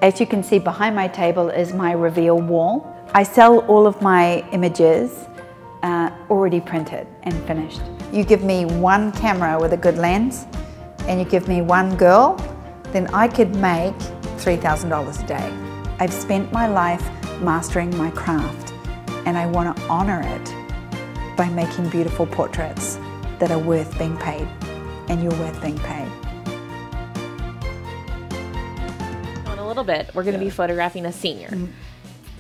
As you can see, behind my table is my reveal wall. I sell all of my images already printed and finished. You give me one camera with a good lens and you give me one girl, then I could make $3,000 a day. I've spent my life mastering my craft and I want to honor it by making beautiful portraits that are worth being paid, and you're worth being paid. In a little bit, we're going to be photographing a senior.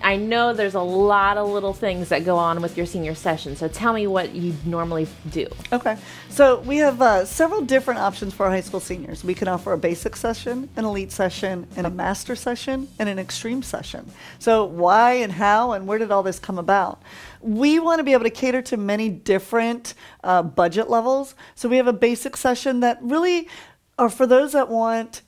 I know there's a lot of little things that go on with your senior session, so tell me what you normally do. Okay, so we have several different options for our high school seniors. We can offer a basic session, an elite session, and a master session, and an extreme session. So why and how and where did all this come about? We want to be able to cater to many different budget levels. So we have a basic session that really are for those that want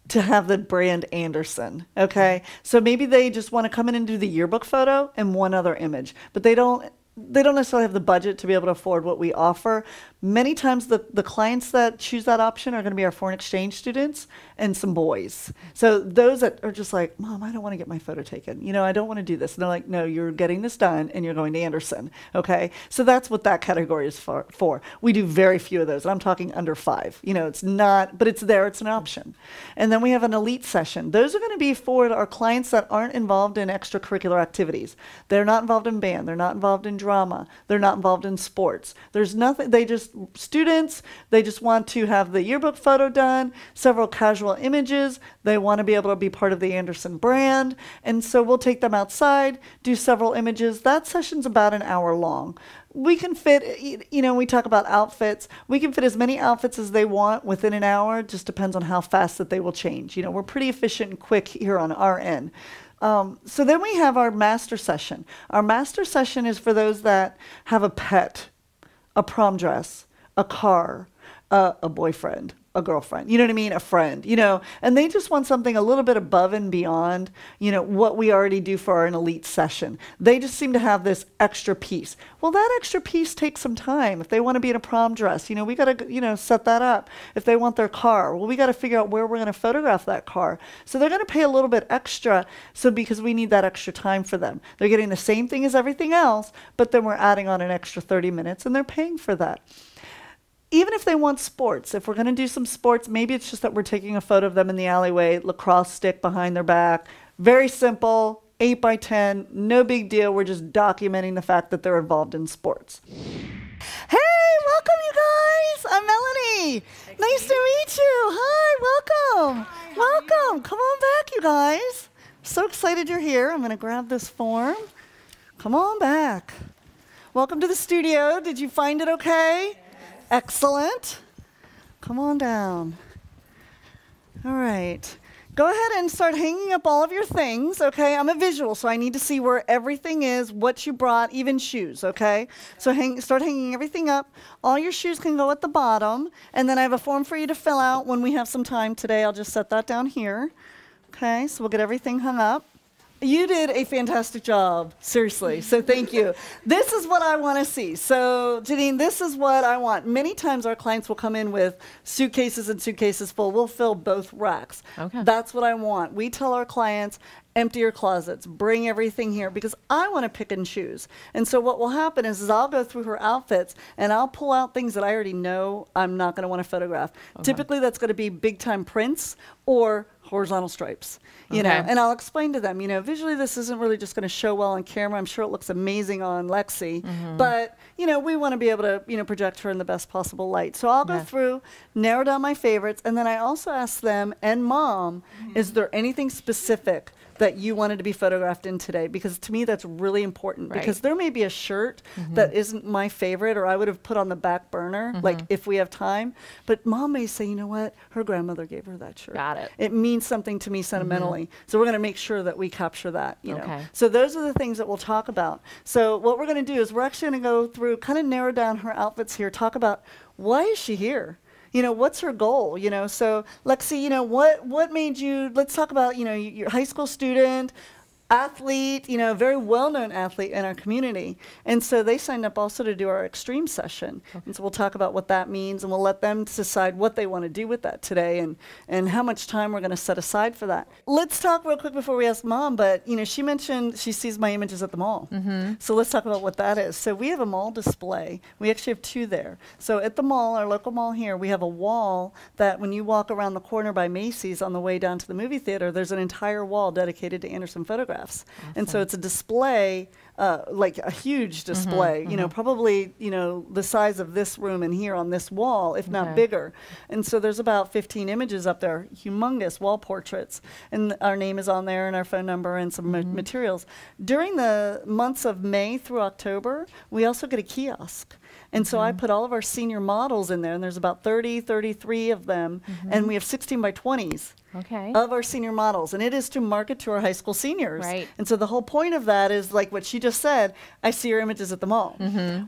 to have the brand Anderson, okay? So maybe they just want to come in and do the yearbook photo and one other image, but they don't necessarily have the budget to be able to afford what we offer. Many times the clients that choose that option are going to be our foreign exchange students and some boys. So those that are just like, Mom, I don't want to get my photo taken. You know, I don't want to do this. And they're like, no, you're getting this done and you're going to Anderson, okay? So that's what that category is for. We do very few of those. I'm talking under 5. You know, it's not, but it's there, it's an option. And then we have an elite session. Those are going to be for our clients that aren't involved in extracurricular activities. They're not involved in band. They're not involved in drama. They're not involved in sports. There's nothing, they just, students, they just want to have the yearbook photo done, several casual images. They want to be able to be part of the Anderson brand. And so we'll take them outside, do several images. That session's about an hour long. We can fit, you know, we talk about outfits. We can fit as many outfits as they want within an hour. It just depends on how fast that they will change. You know, we're pretty efficient and quick here on our end. So then we have our master session. Our master session is for those that have a pet, a prom dress, a car, a boyfriend, a girlfriend, you know what I mean? A friend, you know, and they just want something a little bit above and beyond, you know, what we already do for an elite session. They just seem to have this extra piece. Well, that extra piece takes some time. If they want to be in a prom dress, you know, we got to, you know, set that up. If they want their car, well, we got to figure out where we're going to photograph that car. So they're going to pay a little bit extra. So because we need that extra time for them, they're getting the same thing as everything else, but then we're adding on an extra 30 minutes and they're paying for that. Even if they want sports, if we're going to do some sports, maybe it's just that we're taking a photo of them in the alleyway, lacrosse stick behind their back. Very simple, 8 by 10, no big deal. We're just documenting the fact that they're involved in sports. Hey, welcome you guys. I'm Melanie. Nice to meet you. Hi, welcome. Hi, welcome. Come on back, you guys. So excited you're here. I'm going to grab this form. Come on back. Welcome to the studio. Did you find it okay? Excellent. Come on down. All right. Go ahead and start hanging up all of your things, okay? I'm a visual, so I need to see where everything is, what you brought, even shoes, okay? So start hanging everything up. All your shoes can go at the bottom, and then I have a form for you to fill out when we have some time today. I'll just set that down here. Okay, so we'll get everything hung up. You did a fantastic job, seriously, so thank you. This is what I want to see. So, Janine, this is what I want. Many times our clients will come in with suitcases and suitcases full. We'll fill both racks. Okay. That's what I want. We tell our clients, empty your closets, bring everything here, because I want to pick and choose. And so what will happen is I'll go through her outfits and I'll pull out things that I already know I'm not going to want to photograph. Okay. Typically that's going to be big time prints or horizontal stripes, you know, and I'll explain to them, you know, visually this isn't really just going to show well on camera. I'm sure it looks amazing on Lexi, but, you know, we want to be able to, you know, project her in the best possible light. So I'll go through, narrow down my favorites, and then I also ask them, and Mom, is there anything specific that you wanted to be photographed in today? Because to me, that's really important, because there may be a shirt that isn't my favorite, or I would have put on the back burner, like if we have time. But Mom may say, you know what? Her grandmother gave her that shirt. Got it. It means something to me sentimentally. So we're going to make sure that we capture that, you know. So those are the things that we'll talk about. So what we're going to do is we're actually going to go through, kind of narrow down her outfits here, talk about why is she here? You know, what's her goal? You know, so Lexi, you know, what made you, let's talk about, you know, your high school student, athlete, you know, very well-known athlete in our community. And so they signed up also to do our extreme session. And so we'll talk about what that means, and we'll let them decide what they want to do with that today and how much time we're going to set aside for that. Let's talk real quick before we ask Mom, but, you know, she mentioned she sees my images at the mall. So let's talk about what that is. So we have a mall display. We actually have 2 there. So at the mall, our local mall here, we have a wall that when you walk around the corner by Macy's on the way down to the movie theater, there's an entire wall dedicated to Anderson photographs. Awesome. And so it's a display, like a huge display, you know, probably, you know, the size of this room in here on this wall, if not bigger. And so there's about 15 images up there, humongous wall portraits. And our name is on there and our phone number and some materials. During the months of May through October, we also get a kiosk. And so I put all of our senior models in there, and there's about 30, 33 of them, and we have 16 by 20s of our senior models. And it is to market to our high school seniors. Right. And so the whole point of that is like what she just said, I see your images at the mall.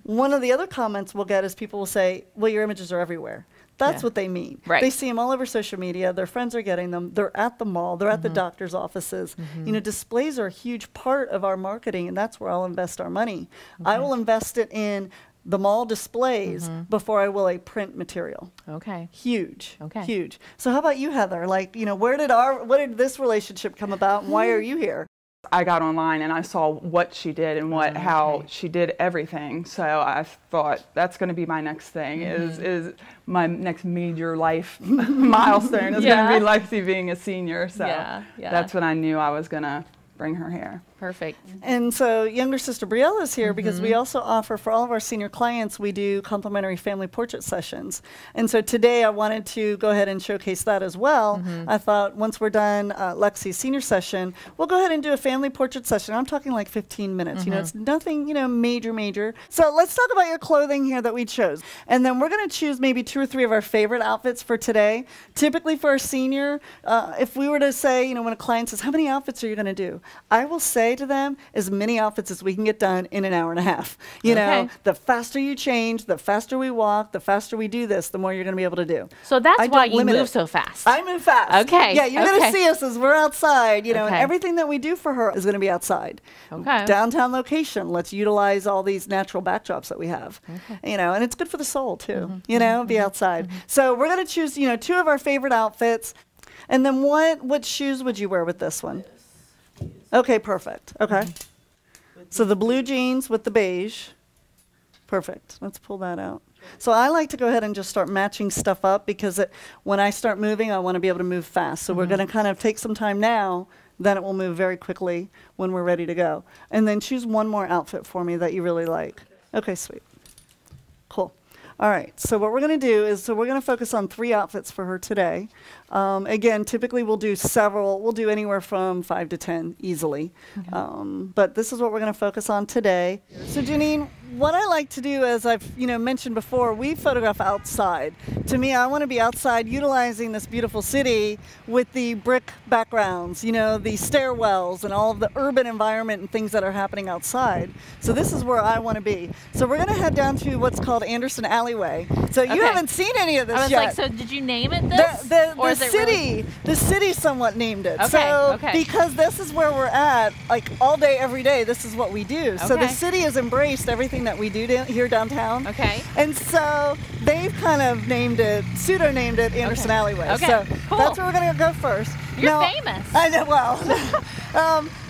One of the other comments we'll get is people will say, well, your images are everywhere. That's what they mean. Right. They see them all over social media. Their friends are getting them. They're at the mall. They're at the doctor's offices. You know, displays are a huge part of our marketing, and that's where I'll invest our money. I will invest it in the mall displays before I will a print material. Okay. Huge. Okay. Huge. So how about you, Heather? Like, you know, what did this relationship come about, and why are you here? I got online and I saw what she did and how she did everything. So I thought that's going to be my next thing. Is my next major life milestone is going to be Lexi being a senior. So that's when I knew I was going to bring her here. Perfect. And so younger sister Brielle is here because we also offer for all of our senior clients, we do complimentary family portrait sessions. And so today I wanted to go ahead and showcase that as well. I thought once we're done Lexi's senior session, we'll go ahead and do a family portrait session. I'm talking like 15 minutes. You know, it's nothing, you know, major. So let's talk about your clothing here that we chose. And then we're going to choose maybe 2 or 3 of our favorite outfits for today. Typically for a senior, if we were to say, you know, when a client says, how many outfits are you going to do? I will say to them as many outfits as we can get done in an hour and a half. You know, the faster you change, the faster we walk, the faster we do this, the more you're going to be able to do. So that's why you move so fast. I move fast. Okay. Yeah, you're going to see us as we're outside, you know, and everything that we do for her is going to be outside. Okay. Downtown location, let's utilize all these natural backdrops that we have. You know, and it's good for the soul too, you know, be outside. So we're going to choose, you know, 2 of our favorite outfits. And then what shoes would you wear with this one? Okay, perfect. Okay. So the blue jeans with the beige. Perfect. Let's pull that out. So I like to go ahead and just start matching stuff up because when I start moving, I want to be able to move fast. So we're going to kind of take some time now, then it will move very quickly when we're ready to go. And then choose one more outfit for me that you really like. Okay, sweet. Cool. All right, so what we're going to do is, we're going to focus on 3 outfits for her today. Again, typically we'll do anywhere from 5 to 10 easily. But this is what we're going to focus on today. So Janine, what I like to do, as I've mentioned before, we photograph outside. To me, I want to be outside utilizing this beautiful city with the brick backgrounds, you know, the stairwells and all of the urban environment and things that are happening outside. So this is where I want to be. So we're going to head down to what's called Anderson Alleyway. So you haven't seen any of this yet. I was like, so did you name it this? The city somewhat named it. Because this is where we're at, like all day, every day, this is what we do. So the city has embraced everything that we do here downtown. And so they've kind of pseudo-named it Anderson Alleyway. So that's where we're going to go first. You're famous. I know, well.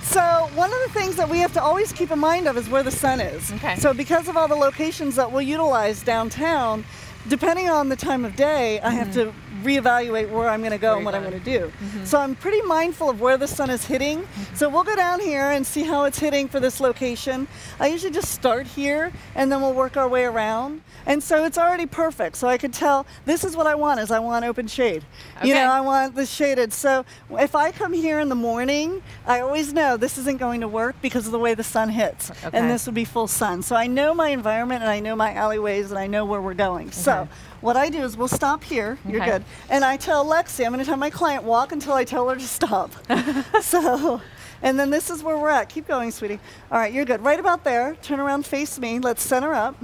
So one of the things that we have to always keep in mind of is where the sun is. So because of all the locations that we'll utilize downtown, depending on the time of day, I have to reevaluate where I'm going to go and what I'm going to do. So I'm pretty mindful of where the sun is hitting. So we'll go down here and see how it's hitting for this location. I usually just start here and then we'll work our way around. And so it's already perfect. So I could tell this is what I want, is I want open shade. You know, I want this shaded. So if I come here in the morning, I always know this isn't going to work because of the way the sun hits. And this would be full sun. So I know my environment and I know my alleyways and I know where we're going. So what I do is we'll stop here. You're good. And I tell Lexi, I'm going to have my client walk until I tell her to stop. And then this is where we're at. Keep going, sweetie. All right, you're good. Right about there. Turn around, face me. Let's center up.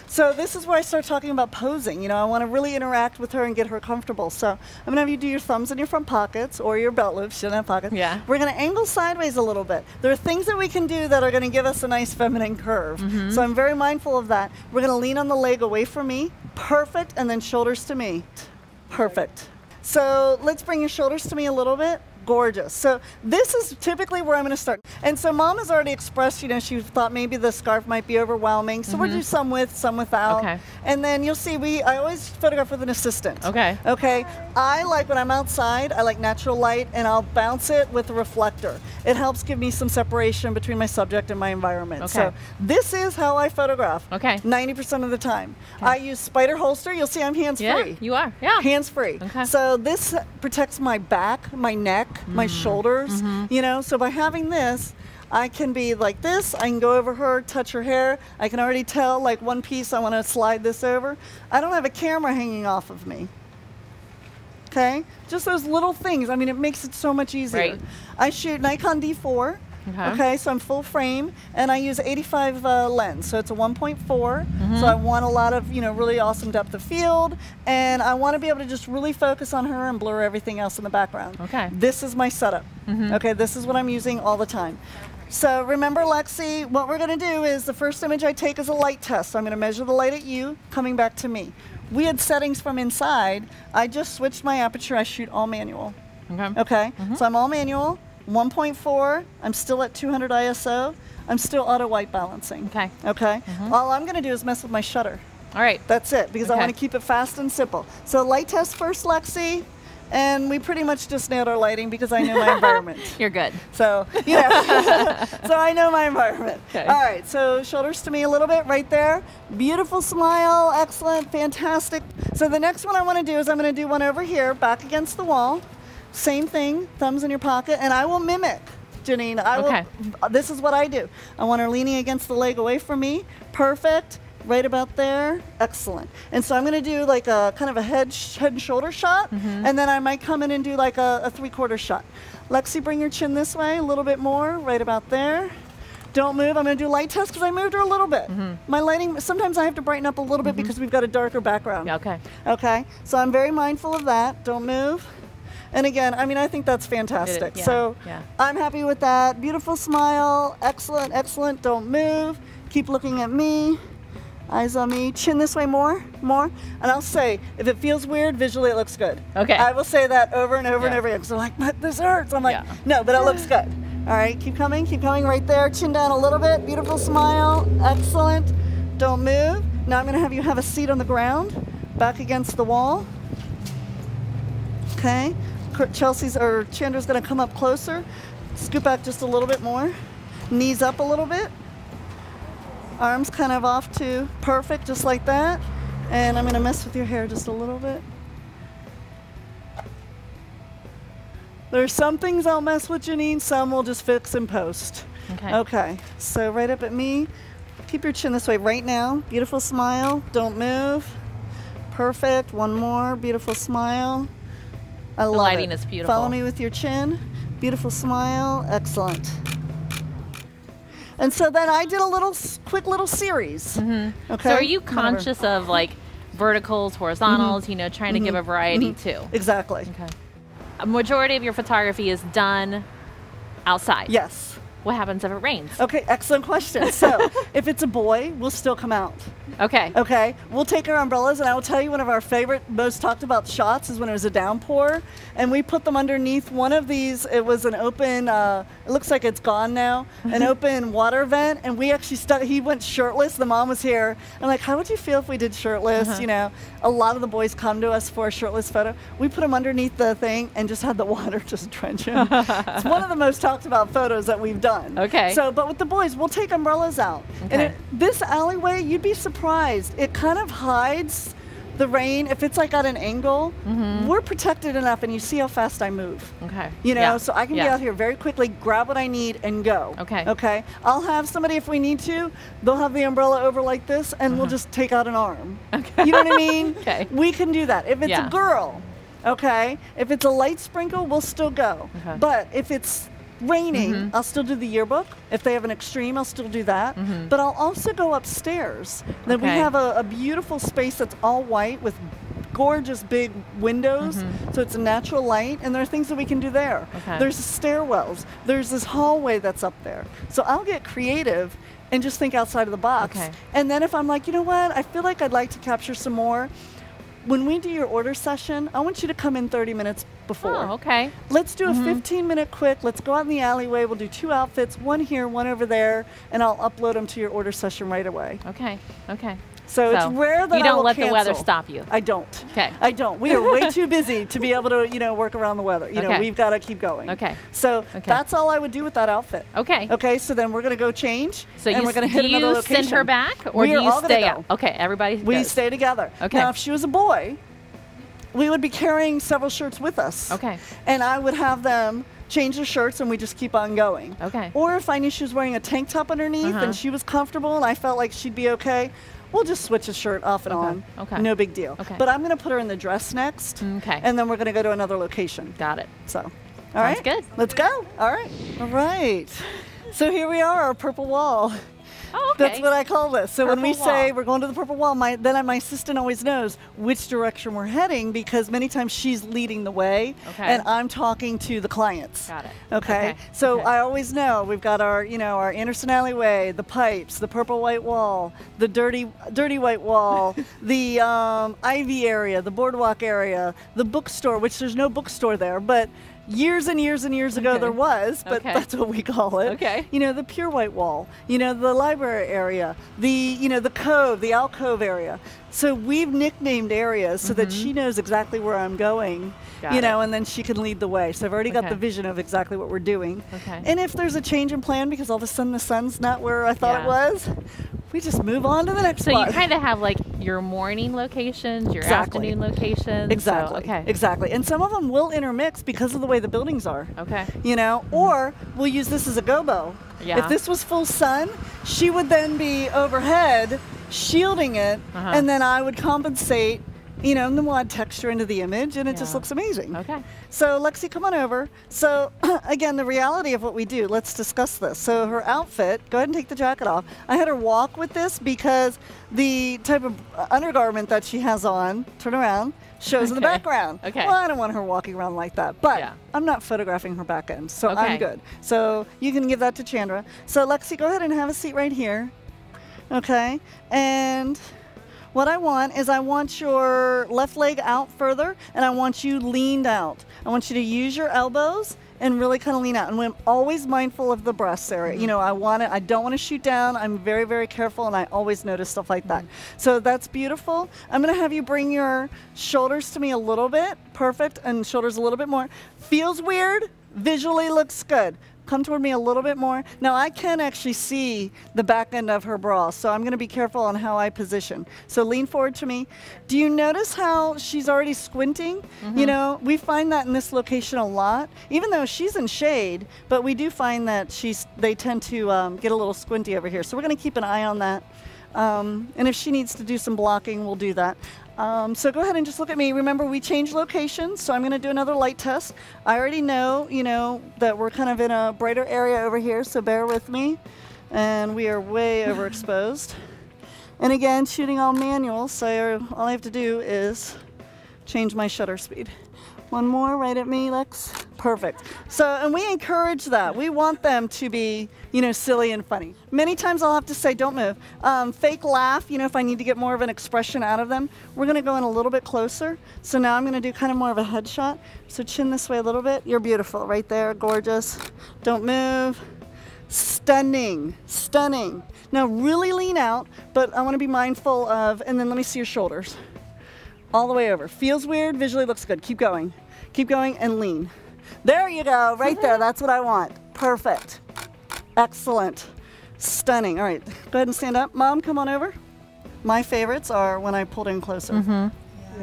So this is where I start talking about posing. You know, I want to really interact with her and get her comfortable. So I'm going to have you do your thumbs in your front pockets or your belt loops. She doesn't have pockets. Yeah. We're going to angle sideways a little bit. There are things that we can do that are going to give us a nice feminine curve. So I'm very mindful of that. We're going to lean on the leg away from me. Perfect. And then shoulders to me. Perfect. So let's bring your shoulders to me a little bit. Gorgeous. So this is typically where I'm going to start. And so Mom has already expressed, you know, she thought maybe the scarf might be overwhelming. So we'll do some with, some without. Okay. And then you'll see I always photograph with an assistant. Okay. Okay. I like when I'm outside, I like natural light, and I'll bounce it with a reflector. It helps give me some separation between my subject and my environment. Okay. So this is how I photograph. Okay. 90% of the time. I use spider holster. You'll see I'm hands-free. Yeah, you are. Yeah. Hands-free. Okay. So this protects my back, my neck, my shoulders, you know, so by having this, I can be like this, I can go over her, touch her hair, I can already tell like one piece I want to slide this over. I don't have a camera hanging off of me. Okay? Just those little things, I mean, it makes it so much easier. Right. I shoot Nikon D4. Okay, so I'm full frame, and I use 85 lens, so it's a 1.4. So I want a lot of, you know, really awesome depth of field, and I want to be able to just really focus on her and blur everything else in the background. Okay. This is my setup. Okay, this is what I'm using all the time. So remember, Lexi, what we're going to do is the first image I take is a light test. So I'm going to measure the light at you, coming back to me. We had settings from inside. I just switched my aperture. I shoot all manual. Okay. Okay, so I'm all manual. 1.4, I'm still at 200 ISO. I'm still auto white balancing. Okay. Okay. All I'm going to do is mess with my shutter. All right. That's it, because I want to keep it fast and simple. So light test first, Lexi, and we pretty much just nailed our lighting because I know my environment. You're good. So, you know, so I know my environment. Okay. All right, so shoulders to me a little bit right there. Beautiful smile, excellent, fantastic. So the next one I want to do is I'm going to do one over here, back against the wall. Same thing, thumbs in your pocket, and I will mimic, Janine. This is what I do. I want her leaning against the leg away from me. Perfect, right about there, excellent. And so I'm gonna do like a kind of a head and shoulder shot, and then I might come in and do like a 3/4 shot. Lexi, bring your chin this way, a little bit more, right about there. Don't move, I'm gonna do light test because I moved her a little bit. My lighting, sometimes I have to brighten up a little bit because we've got a darker background. Yeah, okay. Okay, so I'm very mindful of that, don't move. And again, I mean, I think that's fantastic. So I'm happy with that. Beautiful smile, excellent, excellent. Don't move. Keep looking at me. Eyes on me. Chin this way more. And I'll say, if it feels weird, visually it looks good. Okay. I will say that over and over and over again. Because I'm like, but this hurts. I'm like, no, but it looks good. All right, keep coming right there. Chin down a little bit. Beautiful smile, excellent. Don't move. Now I'm gonna have you have a seat on the ground, back against the wall. Okay. Chelsea's or Chandra's going to come up closer. Scoot back just a little bit more. Knees up a little bit. Arms kind of off too. Perfect, just like that. And I'm going to mess with your hair just a little bit. There's some things I'll mess with, Janine. Some we'll just fix in post. Okay. Okay. So right up at me. Keep your chin this way right now. Beautiful smile. Don't move. Perfect. One more. Beautiful smile. I love it. The lighting is beautiful. Follow me with your chin. Beautiful smile. Excellent. And so then I did a quick little series. Okay. So are you conscious of like verticals, horizontals, you know, trying to give a variety too? Exactly. Okay. A majority of your photography is done outside. Yes. What happens if it rains? Okay, excellent question. So if it's a boy, we'll still come out. Okay. Okay, we'll take our umbrellas, and I will tell you one of our favorite, most talked about shots is when it was a downpour, and we put them underneath one of these. It was an open, it looks like it's gone now, an open water vent, and we actually he went shirtless. The mom was here. I'm like, how would you feel if we did shirtless? You know, a lot of the boys come to us for a shirtless photo. We put them underneath the thing and just had the water just drench him. It's one of the most talked about photos that we've done. Okay. So, but with the boys, we'll take umbrellas out. Okay. And this alleyway, you'd be surprised. It kind of hides the rain. If it's like at an angle, we're protected enough, and you see how fast I move. Okay. You know, so I can be out here very quickly, grab what I need, and go. Okay. Okay. I'll have somebody, if we need to, they'll have the umbrella over like this, and we'll just take out an arm. Okay. You know what I mean? Okay. We can do that. If it's a girl, okay, if it's a light sprinkle, we'll still go. Okay. But if it's Raining, I'll still do the yearbook. If they have an extreme, I'll still do that. But I'll also go upstairs. Then we have a beautiful space that's all white with gorgeous big windows, so it's a natural light, and there are things that we can do there. There's stairwells. There's this hallway that's up there. So I'll get creative and just think outside of the box. And then if I'm like, you know what, I feel like I'd like to capture some more, when we do your order session, I want you to come in 30 minutes before. Oh, okay. Let's do a 15-minute quick. Let's go out in the alleyway. We'll do 2 outfits, one here, one over there, and I'll upload them to your order session right away. Okay. Okay. So it's rare that you don't I will let cancel. the weather stop you. I don't. Okay. I don't. We are way too busy to be able to, you know, work around the weather. You know, we've got to keep going. Okay. So that's all I would do with that outfit. Okay. Okay. So then we're going to go change. So and we're going to hit another location. Send her back, or do you stay out? Okay. Everybody. We stay together. Okay. Now, if she was a boy, we would be carrying several shirts with us. Okay. And I would have them change their shirts and we just keep on going. Okay. Or if I knew she was wearing a tank top underneath and she was comfortable and I felt like she'd be okay, we'll just switch a shirt off and on. Okay. No big deal. Okay. But I'm going to put her in the dress next. Okay. And then we're going to go to another location. Got it. So, all right. Sounds good. Let's go. All right. All right. So here we are, our purple wall. Oh, okay. That's what I call this. So when we Purple say wall. we're going to the purple wall, my assistant always knows which direction we're heading because many times she's leading the way and I'm talking to the clients. Got it. Okay. So I always know we've got our, you know, our Anderson alleyway, the pipes, the purple white wall, the dirty white wall, the Ivy area, the boardwalk area, the bookstore, which there's no bookstore there, but years and years and years ago there was, but that's what we call it. Okay. You know, the pure white wall, you know, the library area, the, you know, the cove, the alcove area. So we've nicknamed areas so that she knows exactly where I'm going, you know, and then she can lead the way. So I've already got the vision of exactly what we're doing. And if there's a change in plan because all of a sudden the sun's not where I thought it was, we just move on to the next spot. So you kind of have like your morning locations, your afternoon locations. Exactly. So, Exactly. And some of them will intermix because of the way the buildings are. Okay. You know, or we'll use this as a gobo. Yeah. If this was full sun, she would then be overhead shielding it, and then I would compensate, you know, and then we'll add texture into the image, and it just looks amazing. Okay. So Lexi, come on over. So again, the reality of what we do, let's discuss this. So her outfit, go ahead and take the jacket off. I had her walk with this because the type of undergarment that she has on, turn around, shows in the background. Okay. Well, I don't want her walking around like that, but I'm not photographing her back end, so I'm good. So you can give that to Chandra. So Lexi, go ahead and have a seat right here. Okay, and what I want is I want your left leg out further and I want you leaned out. I want you to use your elbows and really kind of lean out. And I'm always mindful of the breasts area. You know, I don't want to shoot down. I'm very, very careful and I always notice stuff like that. So that's beautiful. I'm going to have you bring your shoulders to me a little bit. Perfect. And shoulders a little bit more. Feels weird. Visually looks good. Come toward me a little bit more. Now I can actually see the back end of her bra, so I'm going to be careful on how I position. So lean forward to me. Do you notice how she's already squinting? You know, we find that in this location a lot, even though she's in shade, but we do find that they tend to get a little squinty over here. So we're going to keep an eye on that. And if she needs to do some blocking, we'll do that. So go ahead and just look at me. Remember, we changed locations, so I'm going to do another light test. I already know, you know, that we're kind of in a brighter area over here, so bear with me. And we are way overexposed. And again, shooting all manual, so all I have to do is change my shutter speed. One more, right at me, Lex. Perfect. So, and we encourage that. We want them to be, you know, silly and funny. Many times I'll have to say, don't move. Fake laugh, you know, if I need to get more of an expression out of them. We're going to go in a little bit closer. So now I'm going to do kind of more of a headshot. So chin this way a little bit. You're beautiful. Right there. Gorgeous. Don't move. Stunning. Stunning. Now really lean out, but I want to be mindful of, and then let me see your shoulders. All the way over. Feels weird, visually looks good. Keep going. Keep going and lean. There you go, right there. That's what I want. Perfect. Excellent. Stunning. All right, go ahead and stand up. Mom, come on over. My favorites are when I pulled in closer.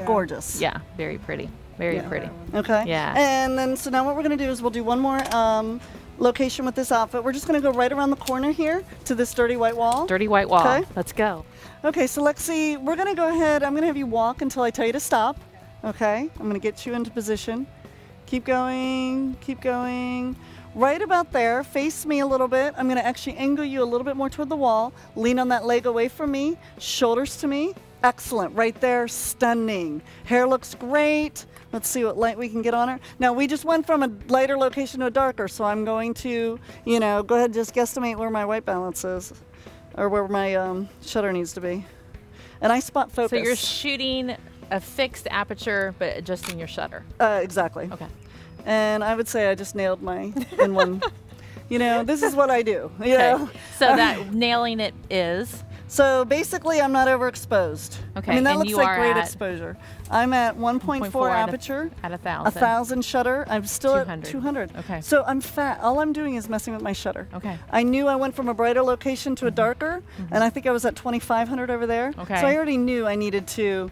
Gorgeous. Yeah, very pretty. Very pretty. Okay. Yeah. And then, so now what we're going to do is we'll do one more location with this outfit. We're just going to go right around the corner here to this dirty white wall. Dirty white wall. Okay. Let's go. Okay, so Lexi, we're going to go ahead. I'm going to have you walk until I tell you to stop. Okay, I'm going to get you into position. Keep going, keep going. Right about there, face me a little bit. I'm gonna actually angle you a little bit more toward the wall. Lean on that leg away from me, shoulders to me. Excellent, right there, stunning. Hair looks great. Let's see what light we can get on her. Now we just went from a lighter location to a darker, so I'm going to, you know, go ahead and just guesstimate where my white balance is, or where my shutter needs to be. And I spot focus. So you're shooting a fixed aperture, but adjusting your shutter. Exactly. Okay. And I would say I just nailed my in one. You know, this is what I do. You know? So that nailing it is? So basically, I'm not overexposed. Okay. I mean, that and looks you like are great at exposure. I'm at 1.4 aperture. At 1,000. 1,000 shutter. I'm still 200. at 200. Okay. So I'm fat. All I'm doing is messing with my shutter. Okay. I knew I went from a brighter location to a darker, and I think I was at 2,500 over there. Okay. So I already knew I needed to,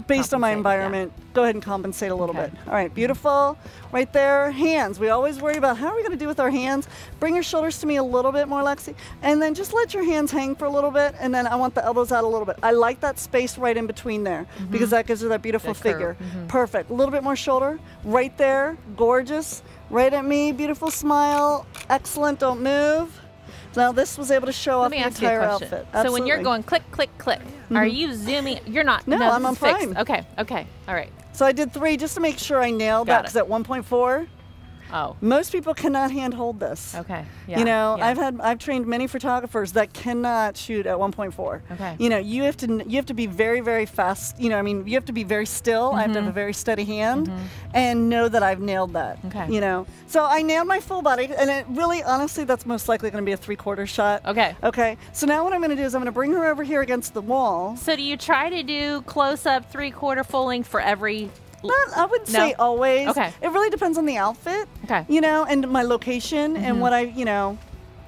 based on my Compensate, environment, go ahead and compensate a little Okay. bit. All right, beautiful. Right there, hands. We always worry about how are we going to do with our hands. Bring your shoulders to me a little bit more, Lexi, and then just let your hands hang for a little bit, and then I want the elbows out a little bit. I like that space right in between there because that gives her that beautiful That figure. curve. Perfect. A little bit more shoulder. Right there, gorgeous. Right at me, beautiful smile. Excellent, don't move. Now this was able to show off Let me the ask you a entire question. outfit. So when you're Absolutely. going click, click, click, are you zooming? You're not. No, this I'm on is fixed. prime. Okay, okay, all right. So I did 3 just to make sure I nailed Got that it. because at 1.4, Oh, most people cannot hand hold this. okay. Yeah, You know, yeah. I've trained many photographers that cannot shoot at 1.4. Okay. You know, you have to be very, very fast. You know, I mean, you have to be very still. I have to have a very steady hand and know that I've nailed that. Okay. You know, so I nailed my full body, and it really, honestly, that's most likely going to be a 3/4 shot. Okay. Okay. So now what I'm going to do is I'm going to bring her over here against the wall. So do you try to do close up, 3/4 full length for every? I wouldn't No? say always. Okay. It really depends on the outfit. Okay. You know, and my location and what I, you know,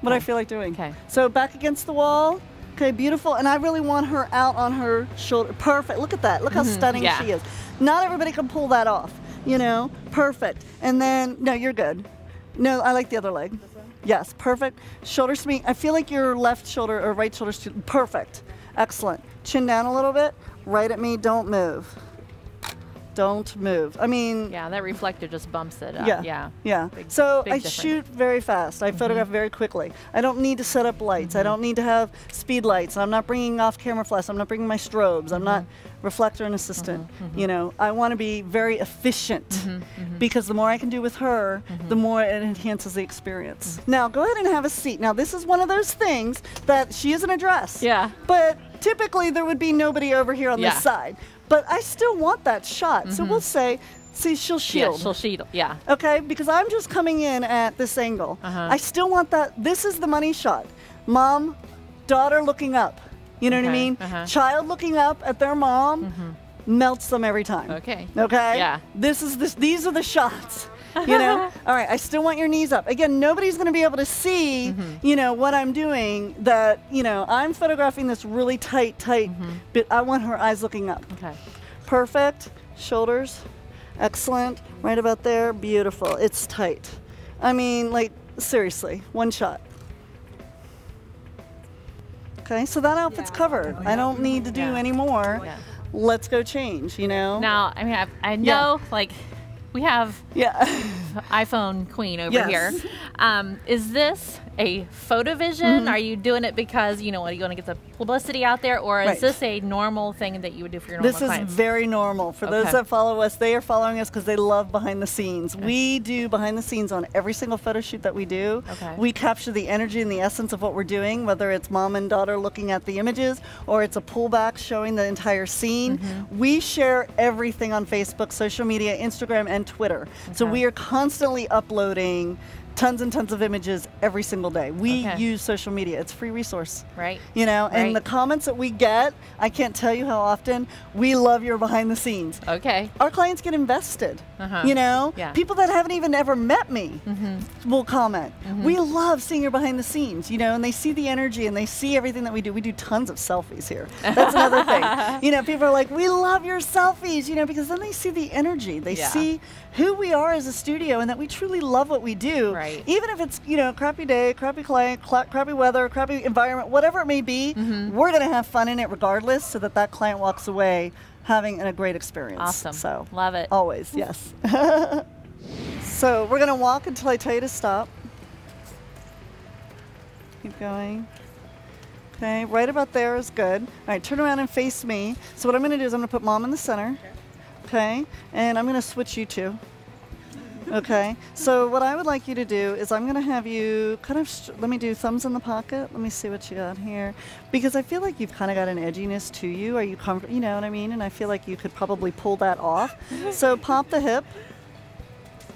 what I feel like doing. Okay. So back against the wall. Okay, beautiful. And I really want her out on her shoulder. Perfect. Look at that. Look how stunning Yeah. she is. Not everybody can pull that off. You know, perfect. And then, no, you're good. No, I like the other leg. Yes, perfect. Shoulders to me. I feel like your left shoulder or right shoulder's too. Perfect. Excellent. Chin down a little bit. Right at me. Don't move. Don't move. I mean, Yeah, that reflector just bumps it up. yeah. Yeah. Yeah. Big- So big I difference. shoot very fast. I photograph very quickly. I don't need to set up lights. I don't need to have speed lights. I'm not bringing off camera flash. I'm not bringing my strobes. I'm not reflector and assistant. You know, I want to be very efficient because the more I can do with her, the more it enhances the experience. Now go ahead and have a seat. Now this is one of those things that she is in a dress. Yeah. But typically there would be nobody over here on Yeah. this side. But I still want that shot. So we'll say, see, she'll shield. Yeah, she'll shield. Yeah. Okay, because I'm just coming in at this angle. I still want that. This is the money shot. Mom, daughter looking up. You know what I Okay, mean? Child looking up at their mom melts them every time. Okay. Okay? Yeah. These are the shots. You know? All right, I still want your knees up. Again, nobody's going to be able to see, you know, what I'm doing. That, you know, I'm photographing this really tight, but I want her eyes looking up. Okay. Perfect. Shoulders. Excellent. Right about there. Beautiful. It's tight. I mean, like, seriously, one shot. Okay, so that outfit's covered. I don't need to do any more. Yeah. Let's go change, you know? Now, I mean, I know, like, we have Yeah. iPhone queen over Yes. here. Is this a PhotoVision? Are you doing it because, you know, what, you want to get the publicity out there? Or is Right. this a normal thing that you would do for your normal This is clients? very normal. For those Okay. that follow us, they are following us because they love behind the scenes. We do behind the scenes on every single photo shoot that we do. Okay. We capture the energy and the essence of what we're doing, whether it's mom and daughter looking at the images or it's a pullback showing the entire scene. We share everything on Facebook, social media, Instagram, and Twitter. So Okay. we are constantly uploading tons and tons of images every single day. We Okay. use social media. It's a free resource. Right. You know, and Right. the comments that we get, I can't tell you how often, we love your behind the scenes. Okay. Our clients get invested. You know, Yeah. people that haven't even ever met me will comment. We love seeing your behind the scenes, you know, and they see the energy and they see everything that we do. We do tons of selfies here. That's another thing. You know, people are like, we love your selfies, you know, because then they see the energy. They Yeah. see who we are as a studio and that we truly love what we do. Right. Even if it's, you know, crappy day, crappy client, crappy weather, crappy environment, whatever it may be, we're going to have fun in it regardless so that that client walks away having a great experience. Awesome. So Love it. always, yes. So we're gonna walk until I tell you to stop. Keep going. Okay, right about there is good. All right, turn around and face me. So what I'm gonna do is I'm gonna put Mom in the center. Okay, and I'm gonna switch you two. Okay, so what I would like you to do is I'm gonna have you kind of, let me do thumbs in the pocket. Let me see what you got here. Because I feel like you've kind of got an edginess to you. Are you comfortable, you know what I mean? And I feel like you could probably pull that off. So pop the hip.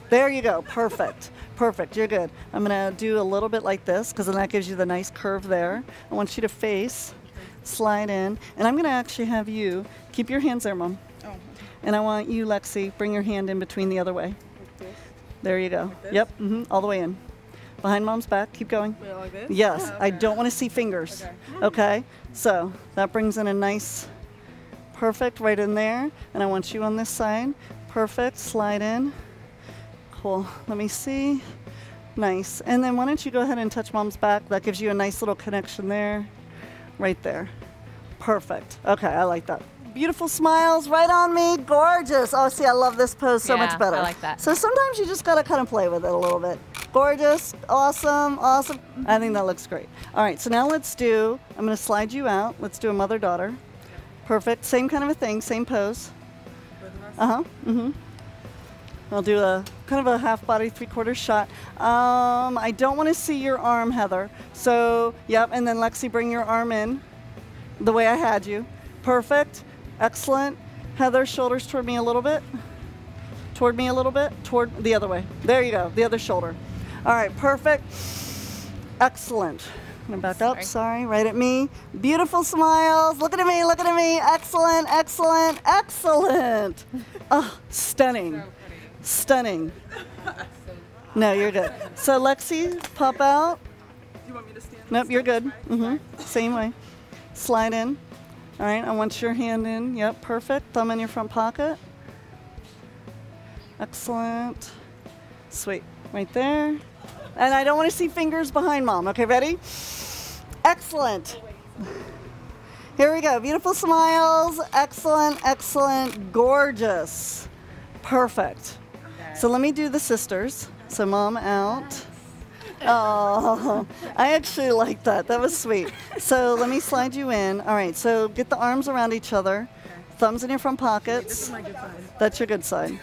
There you go, perfect. Perfect, you're good. I'm gonna do a little bit like this because then that gives you the nice curve there. I want you to face, slide in, and I'm gonna actually have you, keep your hands there, Mom. Oh. And I want you, Lexi, bring your hand in between the other way. Like there you go. Like yep, all the way in. Behind Mom's back, keep going. Wait, like this? Yes, okay. I don't wanna see fingers. Okay, so that brings in a nice, perfect right in there. And I want you on this side. Perfect, slide in. Cool. Let me see. Nice. And then why don't you go ahead and touch Mom's back? That gives you a nice little connection there. Right there. Perfect. Okay, I like that. Beautiful smiles right on me. Gorgeous. Oh, see, I love this pose so much better. I like that. So sometimes you just got to kind of play with it a little bit. Gorgeous. Awesome. Awesome. I think that looks great. All right, so now let's do, I'm going to slide you out. Let's do a mother-daughter. Perfect. Same kind of a thing. Same pose. Uh-huh. Mm-hmm. I'll do a kind of a half body, 3/4 shot. I don't want to see your arm, Heather. So, yep, and then Lexi, bring your arm in the way I had you. Perfect. Excellent. Heather, shoulders toward me a little bit. Toward me a little bit. Toward the other way. There you go, the other shoulder. All right, perfect. Excellent. I'm gonna back up, sorry, right at me. Beautiful smiles. Look at me, look at me. Excellent, excellent, excellent. Oh, stunning. Stunning. No, you're good. So Lexi, pop out. Do you want me to stand? Nope, you're good. Same way. Slide in. All right, I want your hand in. Yep, perfect. Thumb in your front pocket. Excellent. Sweet. Right there. And I don't want to see fingers behind Mom. Okay, ready? Excellent. Here we go. Beautiful smiles. Excellent, excellent, gorgeous. Perfect. So let me do the sisters. So Mom out. Oh, I actually like that. That was sweet. So let me slide you in. All right, so get the arms around each other. Thumbs in your front pockets. This is my good side. That's your good side.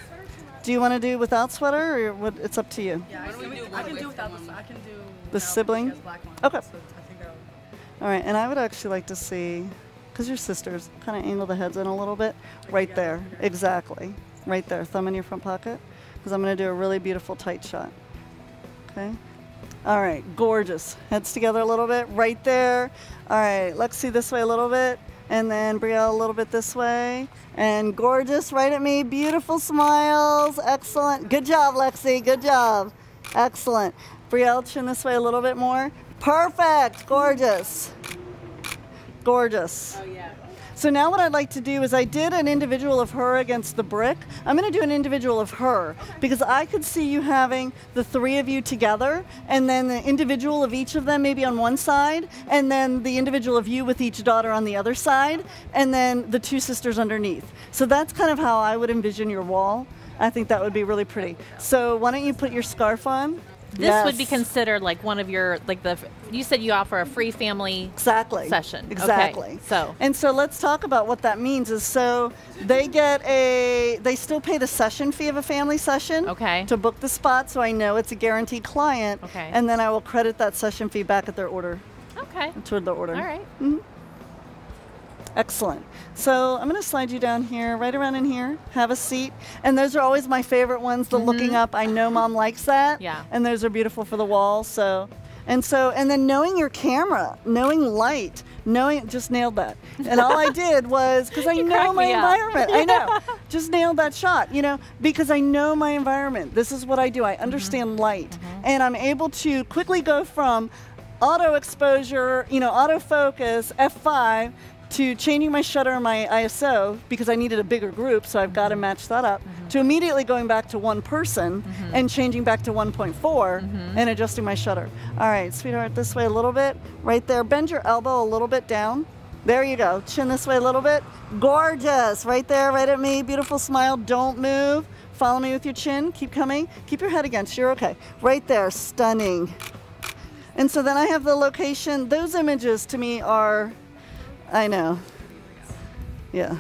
Do you want to do without sweater or what? It's up to you. Yeah, I can do without the I can do the sibling. Okay. So All right, and I would actually like to see, because you're sisters, kind of angle the heads in a little bit. Right there. Exactly. Right there. Thumb in your front pocket. Because I'm going to do a really beautiful tight shot. Okay. All right. Gorgeous. Heads together a little bit. Right there. All right. Lexi this way a little bit. And then Brielle a little bit this way. And gorgeous. Right at me. Beautiful smiles. Excellent. Good job, Lexi. Good job. Excellent. Brielle, chin this way a little bit more. Perfect. Gorgeous. Gorgeous. Oh, yeah. So now what I'd like to do is I did an individual of her against the brick. I'm going to do an individual of her because I could see you having the three of you together and then the individual of each of them maybe on one side and then the individual of you with each daughter on the other side and then the two sisters underneath. So that's kind of how I would envision your wall. I think that would be really pretty. So why don't you put your scarf on? This would be considered like one of your, like you said you offer a free family session. Exactly. Okay. And so let's talk about what that means is so they still pay the session fee of a family session to book the spot so I know it's a guaranteed client. Okay. And then I will credit that session fee back at their order. Okay. Toward the order. All right. Mm-hmm. Excellent. So I'm going to slide you down here, right around in here. Have a seat. And those are always my favorite ones, the looking up. I know Mom likes that. Yeah. And those are beautiful for the wall. And then knowing your camera, knowing light, just nailed that. And all I did was, because I know my environment. I know. Just nailed that shot, because I know my environment. This is what I do. I understand light. And I'm able to quickly go from auto exposure, autofocus, F5, to changing my shutter and my ISO because I needed a bigger group, so I've got to match that up, to immediately going back to one person and changing back to 1.4 and adjusting my shutter. All right, sweetheart, this way a little bit. Right there. Bend your elbow a little bit down. There you go. Chin this way a little bit. Gorgeous. Right there, right at me. Beautiful smile. Don't move. Follow me with your chin. Keep coming. Keep your head against. You're okay. Right there. Stunning. And so then I have the location. Those images to me are, I know. Yeah.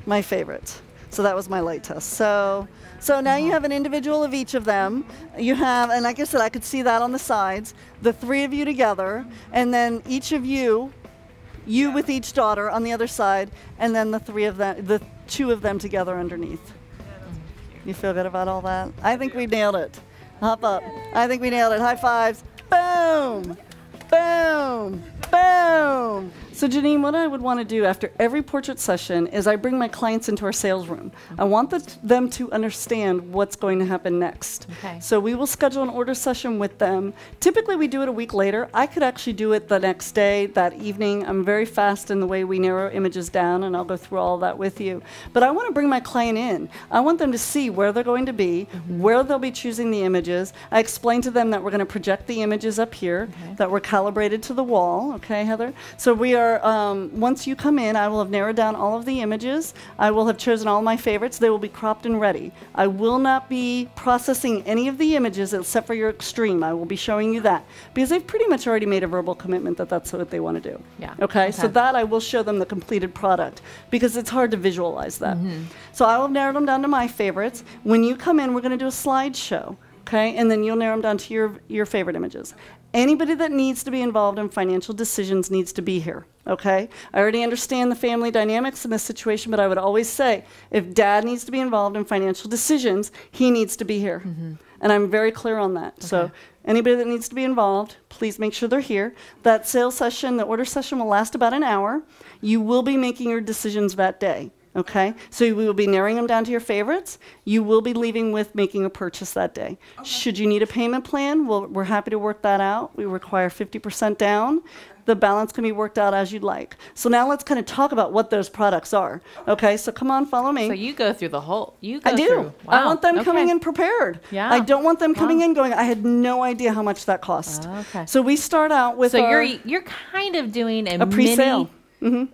My favorites. So that was my light test. So now you have an individual of each of them. You have, and like I said, I could see that on the sides, the three of you together, and then each of you with each daughter on the other side, and then the two of them together underneath. You feel good about all that? I think we nailed it. Hop up. I think we nailed it. High fives. Boom! Boom! Boom! So Janine, what I would want to do after every portrait session is I bring my clients into our sales room. I want them to understand what's going to happen next. Okay. So we will schedule an order session with them. Typically we do it a week later. I could actually do it the next day, that evening. I'm very fast in the way we narrow images down, and I'll go through all that with you. But I want to bring my client in. I want them to see where they're going to be, where they'll be choosing the images. I explain to them that we're going to project the images up here, that we're calibrated to the wall. Okay, Heather? So we are, once you come in, I will have narrowed down all of the images. I will have chosen all my favorites. They will be cropped and ready. I will not be processing any of the images except for your extreme. I will be showing you that because they've pretty much already made a verbal commitment that that's what they want to do. Yeah. Okay, so that I will show them the completed product because it's hard to visualize that. So I will narrow them down to my favorites. When you come in, we're going to do a slideshow. Okay, and then you'll narrow them down to your favorite images. Anybody that needs to be involved in financial decisions needs to be here, okay? I already understand the family dynamics in this situation, but I would always say, if dad needs to be involved in financial decisions, he needs to be here. And I'm very clear on that. Okay. So anybody that needs to be involved, please make sure they're here. That sales session, the order session will last about an hour. You will be making your decisions that day. Okay, so we will be narrowing them down to your favorites. You will be leaving with making a purchase that day. Okay. Should you need a payment plan, we're happy to work that out. We require 50% down. Okay. The balance can be worked out as you'd like. So now let's kind of talk about what those products are. Okay, so come on, follow me. So you go through the whole, I do. Through. Wow. I want them coming in prepared. Yeah. I don't want them coming in going, I had no idea how much that cost. Okay. So we start out with you're kind of doing a pre-sale.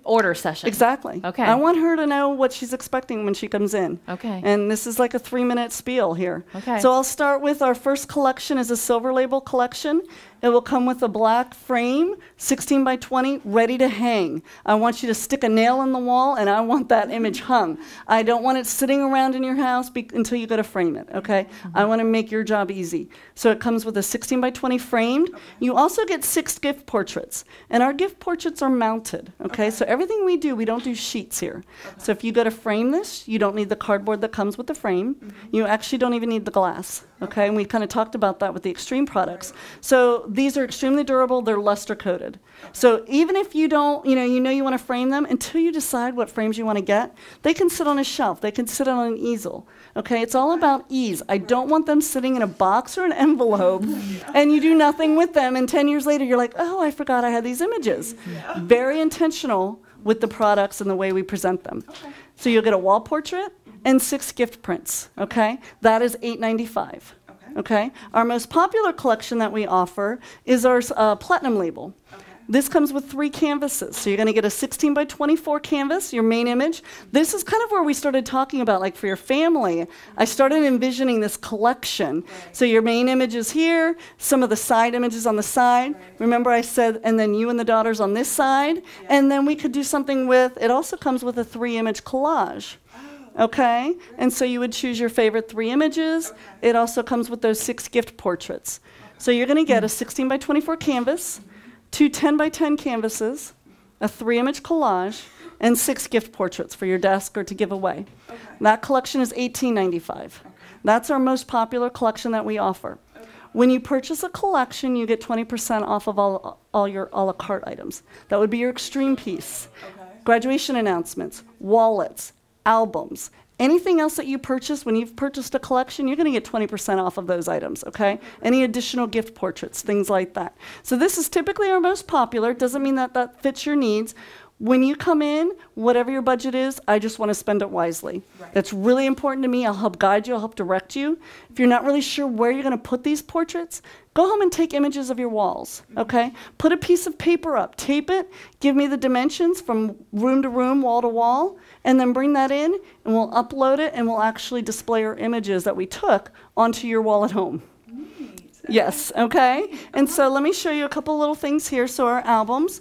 Order session. Exactly. Okay. I want her to know what she's expecting when she comes in. Okay. And this is like a 3-minute spiel here. Okay. So I'll start with our first collection is a silver label collection. It will come with a black frame, 16 by 20, ready to hang. I want you to stick a nail in the wall, and I want that image hung. I don't want it sitting around in your house until you go to frame it, okay? I want to make your job easy. So it comes with a 16 by 20 framed. You also get 6 gift portraits, and our gift portraits are mounted, okay? So everything we don't do sheets here. So if you go to frame this, you don't need the cardboard that comes with the frame. You actually don't even need the glass, okay? And we kind of talked about that with the extreme products. So these are extremely durable. They're luster coated. So even if you don't, you want to frame them, until you decide what frames you want to get, they can sit on a shelf. They can sit on an easel. Okay, it's all about ease. I don't want them sitting in a box or an envelope and you do nothing with them, and 10 years later you're like, oh, I forgot I had these images. Very intentional with the products and the way we present them. So you'll get a wall portrait and 6 gift prints. Okay, that is $8.95. Okay. Our most popular collection that we offer is our platinum label. Okay. This comes with 3 canvases. So you're going to get a 16 by 24 canvas, your main image. This is kind of where we started talking about, like, for your family. I started envisioning this collection. Right. So your main image is here, some of the side images on the side. Right. Remember I said, and then you and the daughters on this side. Yeah. And then we could do something with, it also comes with a 3-image collage. Okay, and so you would choose your favorite 3 images. Okay. It also comes with those 6 gift portraits. Okay. So you're going to get a 16 by 24 canvas, 2 10 by 10 canvases, a 3-image collage, and 6 gift portraits for your desk or to give away. Okay. That collection is $18.95. Okay. That's our most popular collection that we offer. Okay. When you purchase a collection, you get 20% off of all your a la carte items. That would be your extreme piece. Okay. Graduation announcements, wallets, albums, anything else that you purchase. When you've purchased a collection, you're going to get 20% off of those items, okay? Any additional gift portraits, things like that. So this is typically our most popular. It doesn't mean that that fits your needs. When you come in, whatever your budget is, I just want to spend it wisely. Right. That's really important to me. I'll help guide you. I'll help direct you. If you're not really sure where you're going to put these portraits, go home and take images of your walls, okay? Put a piece of paper up, tape it, give me the dimensions from room to room, wall to wall, and then bring that in, and we'll upload it, and we'll actually display our images that we took onto your wall at home. Neat. Yes, okay? And so let me show you a couple little things here. So our albums.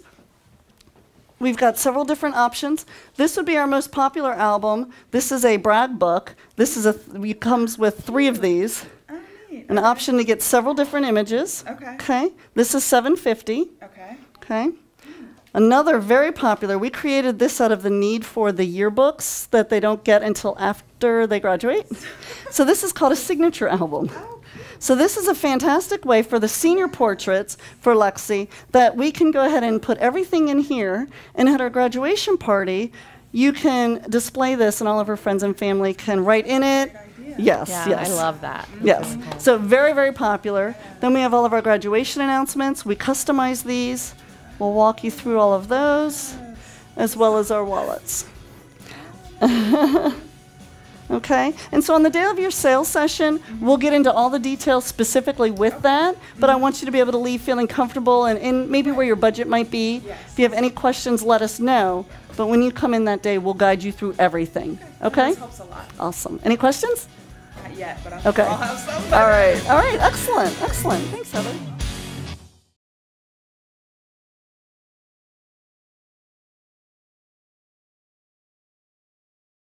We've got several different options. This would be our most popular album. This is a brag book. This is it comes with 3 of these. Oh, neat. An option to get several different images. Okay. Okay. This is $7.50. Okay. Okay. Another very popular, we created this out of the need for the yearbooks that they don't get until after they graduate. So this is called a signature album. So this is a fantastic way for the senior portraits for Lexi that we can go ahead and put everything in here, and at our graduation party, you can display this and all of her friends and family can write in it. Yes, yeah, yes. I love that. Yes. So very, very popular. Then we have all of our graduation announcements. We customize these. We'll walk you through all of those, as well as our wallets. Okay, and so on the day of your sales session, we'll get into all the details specifically with that, but I want you to be able to leave feeling comfortable and maybe where your budget might be. If you have any questions, let us know. But when you come in that day, we'll guide you through everything. Okay? This helps a lot. Awesome. Any questions? Not yet, but I'm okay. sure I'll have some. All right, excellent, excellent. Thanks, Heather.